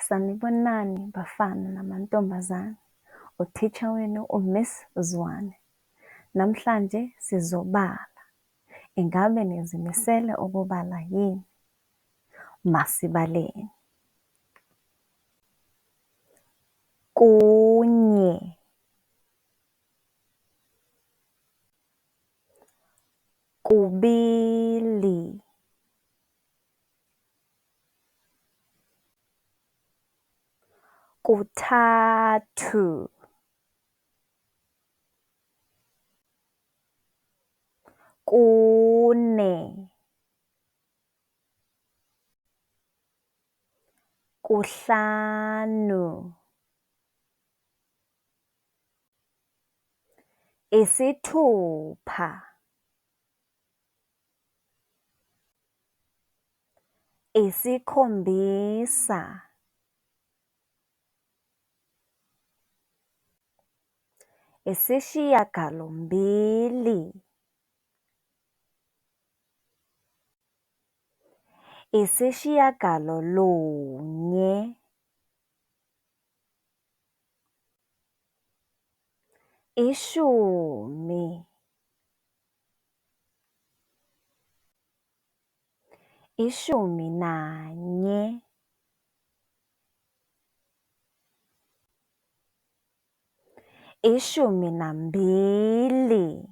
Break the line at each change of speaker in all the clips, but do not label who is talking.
Sanibonani bafana namantombazane, utitsha wenu uMiss Zwane. Namhlanje sizobala. Ingabe nizimisele ukubala yini? Masibaleni. Kunye, kubili, kuthathu, kune, kuhlanu, isithupha, isikhombisa, isishiyagalombili, isishiyagalolunye, ishumi, ishumi nanye, ishumi nambili,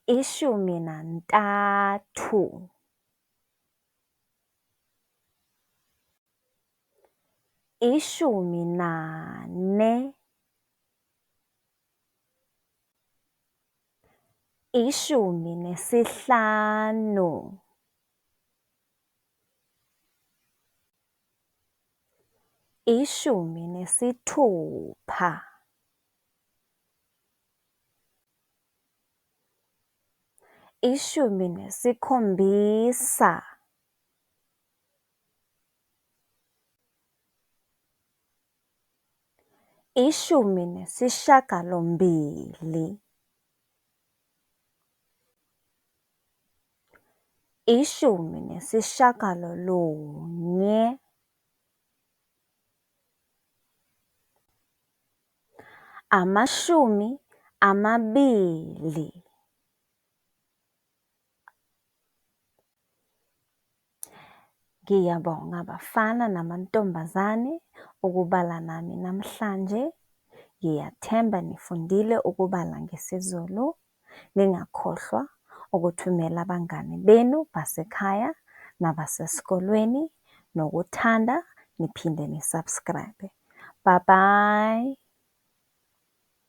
ishumi nantathu, ishumi nane, ishumi nesihlanu, ishumi nesithupha, ishumi nesikhombisa, ishumi nesishiyagalombili, ishumi nesishiyagalolunye, amashumi amabili. Ngiyabonga bafana namantombazane ukubala nami namhlanje. Ngiyathemba nifundile ukubala ngesiZulu. Ningakhohlwa ukuthumela abangani benu basekhaya nabasesikolweni, nokuthanda niphinde nisubscribe. Bye bye.